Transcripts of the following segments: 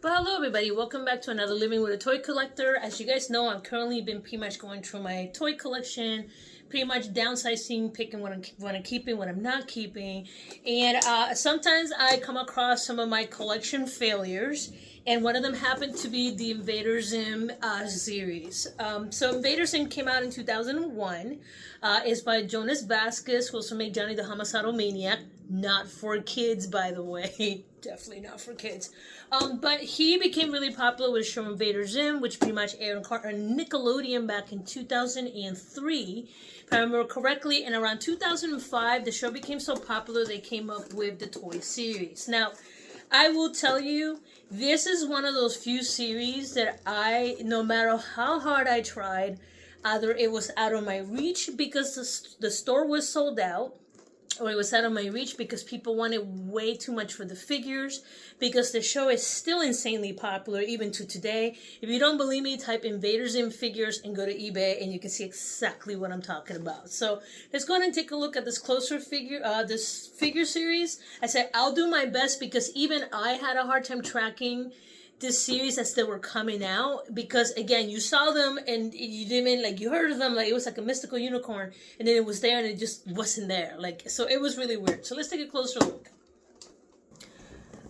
Well, hello everybody. Welcome back to another Living with a Toy Collector. As you guys know, I'm currently been pretty much going through my toy collection, pretty much downsizing, picking what I'm keeping, what I'm not keeping, and sometimes I come across some of my collection failures. And one of them happened to be the Invader Zim series. So Invader Zim came out in 2001. It's by Jonas Vasquez, who also made Johnny the Homicidal Maniac. Not for kids, by the way. Definitely not for kids. But he became really popular with the show Invader Zim, which pretty much aired on Nickelodeon back in 2003. If I remember correctly, and around 2005, the show became so popular they came up with the toy series. Now, I will tell you, this is one of those few series that no matter how hard I tried, either it was out of my reach because the store was sold out, or it was out of my reach because people wanted way too much for the figures, because the show is still insanely popular even to today. If you don't believe me, type Invader Zim figures and go to eBay and you can see exactly what I'm talking about. So let's go ahead and take a look at this this figure series. I said I'll do my best because even I had a hard time tracking this series as they were coming out, because again, you saw them and you didn't, like, you heard of them, like it was like a mystical unicorn, and then it was there and it just wasn't there, like, so it was really weird. So let's take a closer look.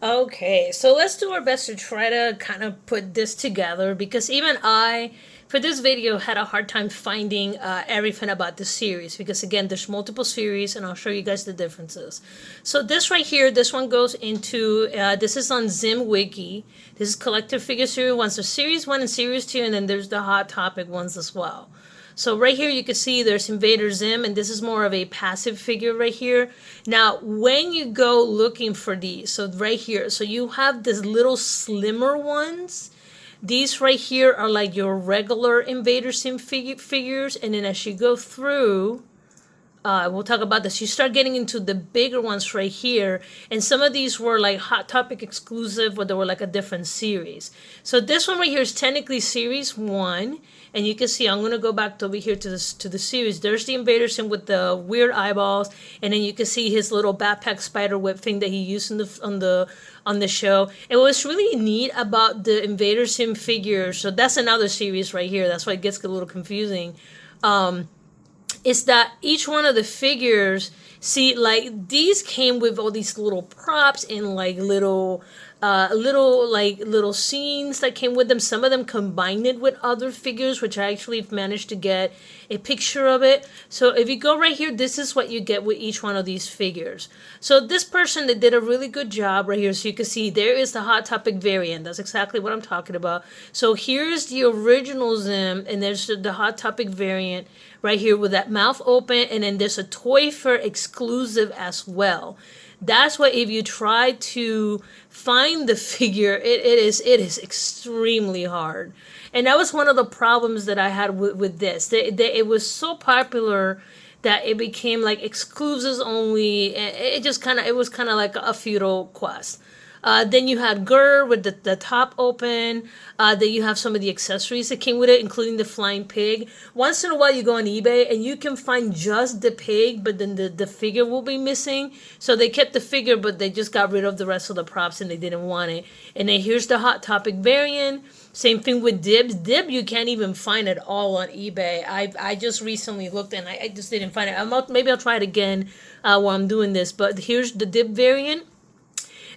Okay, so let's do our best to try to kind of put this together, because even I, for this video, had a hard time finding everything about the series, because again, there's multiple series and I'll show you guys the differences. So this right here, this one goes into, this is on Zim Wiki. This is Collector Figure Series 1, so Series 1 and Series 2, and then there's the Hot Topic ones as well. So right here you can see there's Invader Zim, and this is more of a passive figure right here. Now, when you go looking for these, so right here, so you have these little slimmer ones. These right here are like your regular Invader Zim figures, and then as you go through, we'll talk about this, you start getting into the bigger ones right here, and some of these were like Hot Topic exclusive, or they were like a different series. So this one right here is technically Series 1, and you can see, I'm going to go back over here to the series. There's the Invader Zim with the weird eyeballs, and then you can see his little backpack spider web thing that he used on the show. And what's really neat about the Invader Zim figures, so that's another series right here, that's why it gets a little confusing, is that each one of the figures, see, like, these came with all these little props and like little scenes that came with them. Some of them combined it with other figures, which I actually managed to get a picture of it. So if you go right here, this is what you get with each one of these figures. So this person, that did a really good job right here. So you can see there is the Hot Topic variant. That's exactly what I'm talking about. So here's the original Zim, and there's the Hot Topic variant right here with that mouth open, and then there's a Toy Fair exclusive as well. That's why if you try to find the figure, it is extremely hard. And that was one of the problems that I had with this. It was so popular that it became like exclusives only. It was kind of like a futile quest. Then you had Gurr with the top open. Then you have some of the accessories that came with it, including the flying pig. Once in a while you go on eBay and you can find just the pig, but then the figure will be missing. So they kept the figure, but they just got rid of the rest of the props and they didn't want it. And then here's the Hot Topic variant. Same thing with Dibs. Dib you can't even find at all on eBay. I just recently looked and I just didn't find it. Maybe I'll try it again while I'm doing this. But here's the Dib variant.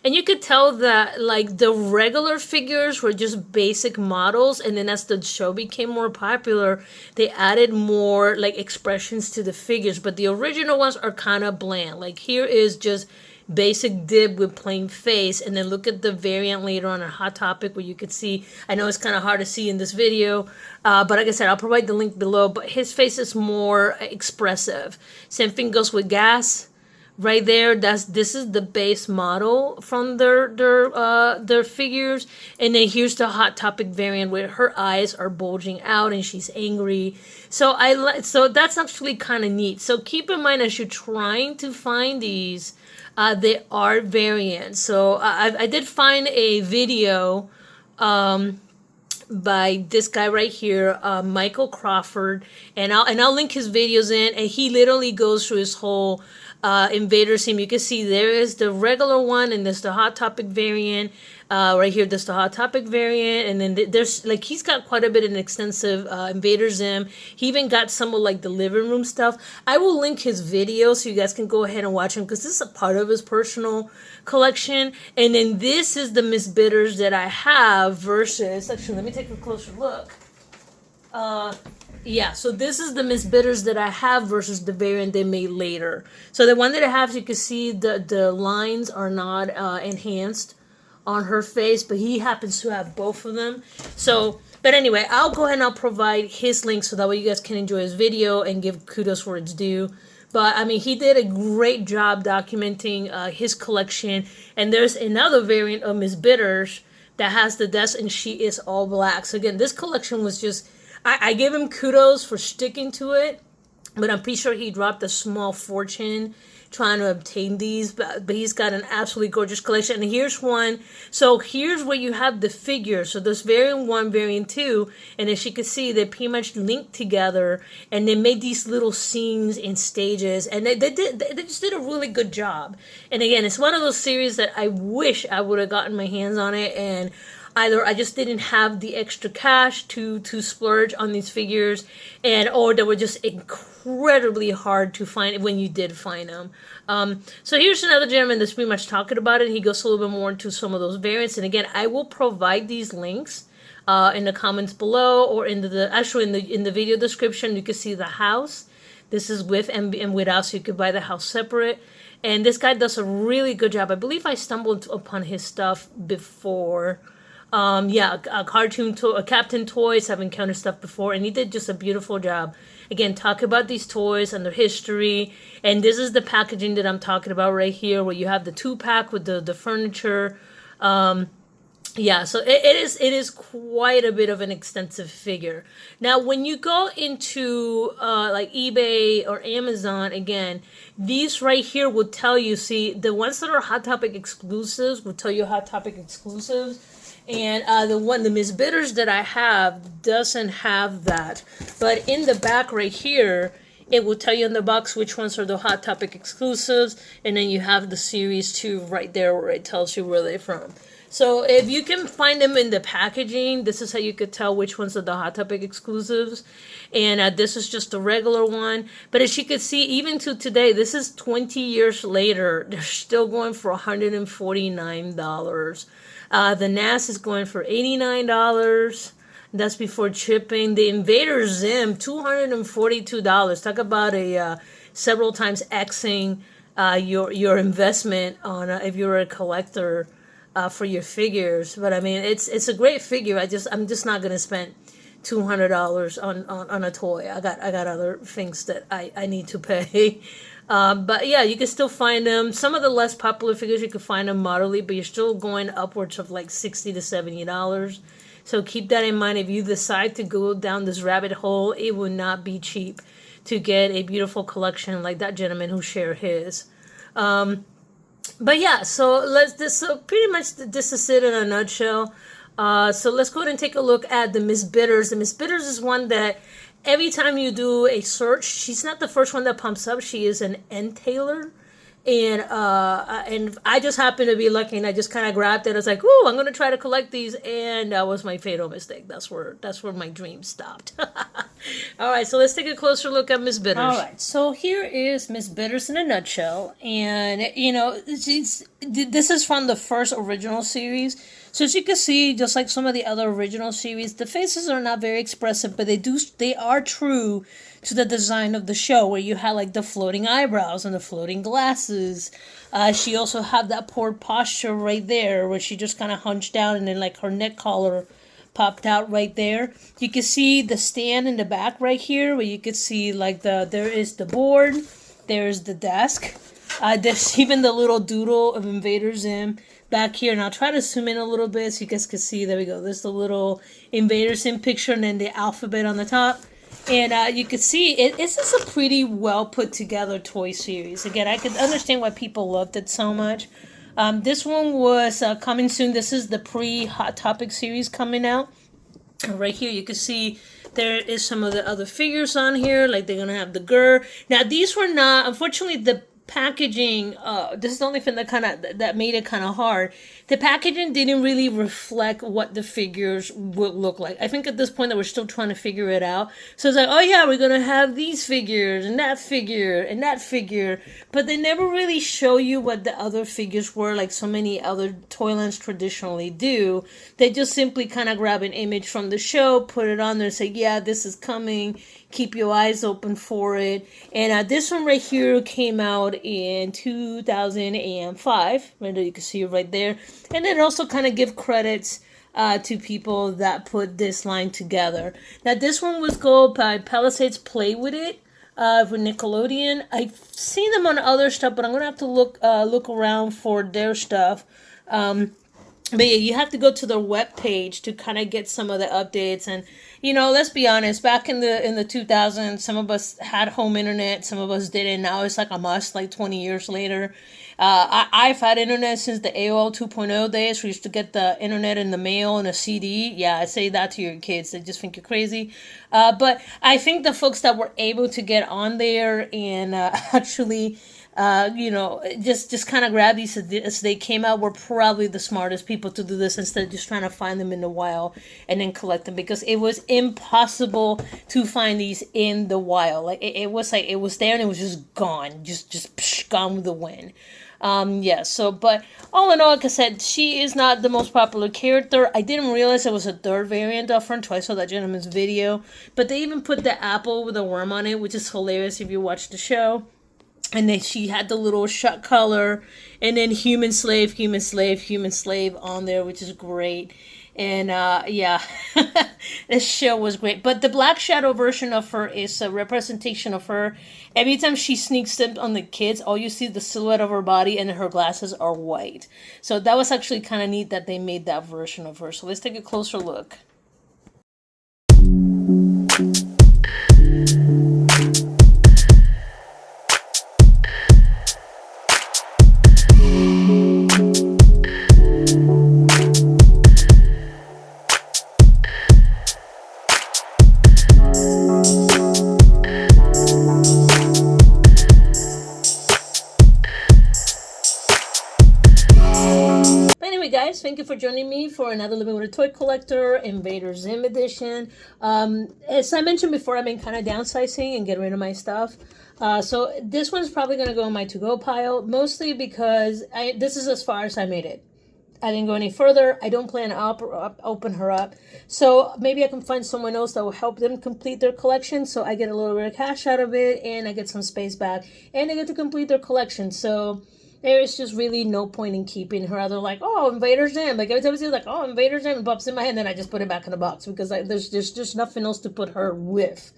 And you could tell that, like, the regular figures were just basic models, and then as the show became more popular, they added more, like, expressions to the figures. But the original ones are kind of bland. Like, here is just basic Dib with plain face, and then look at the variant later on a Hot Topic where you could see, I know it's kind of hard to see in this video, but like I said, I'll provide the link below, but his face is more expressive. Same thing goes with Gas. Right there, this is the base model from their figures, and then here's the Hot Topic variant where her eyes are bulging out and she's angry. So that's actually kind of neat. So keep in mind as you're trying to find these, they are variants. So I did find a video by this guy right here, Michael Crawford, and I'll link his videos in, and he literally goes through his whole Invader Zim. You can see there is the regular one, and there's the Hot Topic variant. Right here, there's the Hot Topic variant, and then there's like he's got quite a bit of an extensive Invader Zim. He even got some of like the living room stuff. I will link his video so you guys can go ahead and watch him because this is a part of his personal collection. And then this is the Miss Bitters that I have versus. Actually, let me take a closer look. Yeah, so this is the Miss Bitters that I have versus the variant they made later. So the one that I have, you can see the lines are not enhanced on her face, but he happens to have both of them. So, but anyway, I'll go ahead and I'll provide his link so that way you guys can enjoy his video and give kudos where it's due. But I mean, he did a great job documenting his collection. And there's another variant of Miss Bitters that has the desk, and she is all black. So again, this collection was just. I give him kudos for sticking to it, but I'm pretty sure he dropped a small fortune trying to obtain these, but he's got an absolutely gorgeous collection. And here's one. So here's where you have the figure. So there's variant 1, variant 2, and as you can see, they're pretty much linked together, and they made these little scenes and stages, and they just did a really good job. And again, it's one of those series that I wish I would have gotten my hands on it, and either I just didn't have the extra cash to splurge on these figures, or they were just incredibly hard to find when you did find them. So here's another gentleman that's pretty much talking about it. He goes a little bit more into some of those variants, and again, I will provide these links in the comments below, or in the video description. You can see the house. This is with and without, so you could buy the house separate. And this guy does a really good job. I believe I stumbled upon his stuff before. A Captain Toys, I've encountered stuff before, and he did just a beautiful job. Again, talk about these toys and their history, and this is the packaging that I'm talking about right here, where you have the 2-pack with the furniture. So it is quite a bit of an extensive figure. Now, when you go into like eBay or Amazon, again, these right here will tell you, see, the ones that are Hot Topic exclusives will tell you Hot Topic exclusives. And the Miss Bitters that I have doesn't have that. But in the back right here, it will tell you in the box which ones are the Hot Topic exclusives. And then you have the series 2 right there where it tells you where they're from. So if you can find them in the packaging, this is how you could tell which ones are the Hot Topic exclusives. And this is just a regular one. But as you can see, even to today, this is 20 years later, they're still going for $149. The NAS is going for $89. That's before shipping. The Invader Zim, $242. Talk about a several times Xing your investment on if you're a collector for your figures. But I mean, it's a great figure. I'm just not gonna spend $200 on a toy. I got other things that I need to pay. But yeah, you can still find them. Some of the less popular figures, you can find them moderately, but you're still going upwards of like $60 to $70. So keep that in mind. If you decide to go down this rabbit hole, it will not be cheap to get a beautiful collection like that gentleman who shared his. But yeah, so pretty much this is it in a nutshell. So let's go ahead and take a look at the Miss Bitters. The Miss Bitters is one that every time you do a search, she's not the first one that pumps up. She is an entailer. And I just happened to be lucky, and I just kind of grabbed it. I was like, "Ooh, I'm gonna try to collect these," and that was my fatal mistake. That's where my dream stopped. All right, so let's take a closer look at Miss Bitters. All right, so here is Miss Bitters in a nutshell, and this is from the first original series. So as you can see, just like some of the other original series, the faces are not very expressive, but they are true to the design of the show, where you had like the floating eyebrows and the floating glasses. She also had that poor posture right there, where she just kind of hunched down, and then like her neck collar popped out right there. You can see the stand in the back right here, where you can see like there is the board, there's the desk. There's even the little doodle of Invader Zim back here, and I'll try to zoom in a little bit so you guys can see. There we go. There's the little Invader Zim picture, and then the alphabet on the top. And you can see it's just a pretty well put together toy series. Again, I could understand why people loved it so much. This one was coming soon. This is the pre-Hot Topic series coming out. And right here, you can see there is some of the other figures on here. Like they're gonna have the Gur. Now these were not, unfortunately, the packaging, this is the only thing that made it kind of hard. The packaging didn't really reflect what the figures would look like. I think at this point that we're still trying to figure it out. So it's like, oh yeah, we're gonna have these figures and that figure and that figure, but they never really show you what the other figures were, like so many other Toylands traditionally do. They just simply kind of grab an image from the show, put it on there, and say, yeah, this is coming. Keep your eyes open for it. And this one right here came out in 2005. Right, you can see it right there. And then also kind of give credits to people that put this line together. Now this one was gold by Palisades Play With It for Nickelodeon. I've seen them on other stuff, but I'm gonna have to look around for their stuff. But yeah, you have to go to their webpage to kind of get some of the updates. And you know, let's be honest, back in the 2000s, some of us had home internet, some of us didn't. Now it's like a must, like 20 years later. I've had internet since the AOL 2.0 days. We used to get the internet in the mail and a CD. Yeah, I say that to your kids. They just think you're crazy. But I think the folks that were able to get on there and actually just kind of grab these as they came out were probably the smartest people to do this, instead of just trying to find them in the wild and then collect them, because it was impossible to find these in the wild. Like it was like it was there and it was just gone, just gone with the wind. But all in all, like I said, she is not the most popular character. I didn't realize there was a third variant of her until I saw that gentleman's video. But they even put the apple with a worm on it, which is hilarious if you watch the show. And then she had the little shot color, and then human slave on there, which is great. And this show was great. But the Black Shadow version of her is a representation of her. Every time she sneaks in on the kids, all you see is the silhouette of her body, and her glasses are white. So that was actually kind of neat that they made that version of her. So let's take a closer look. Guys, thank you for joining me for another Living with a Toy Collector Invader Zim edition. As I mentioned before, I've been kind of downsizing and getting rid of my stuff. So this one's probably going to go in my to-go pile, mostly because this is as far as I made it. I didn't go any further. I don't plan to open her up. So maybe I can find someone else that will help them complete their collection, so I get a little bit of cash out of it, and I get some space back, and they get to complete their collection. So there is just really no point in keeping her. They're like, oh, Invader Zim. Like every time I see like, oh, Invader Zim, it pops in my head, and then I just put it back in the box because there's just nothing else to put her with.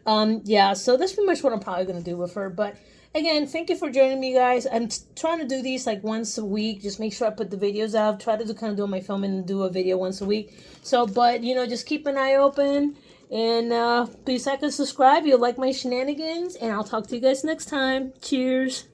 So that's pretty much what I'm probably going to do with her. But again, thank you for joining me, guys. I'm trying to do these like once a week. Just make sure I put the videos out. Try to do my filming and do a video once a week. So, but, just keep an eye open. And please like and subscribe. You'll like my shenanigans. And I'll talk to you guys next time. Cheers.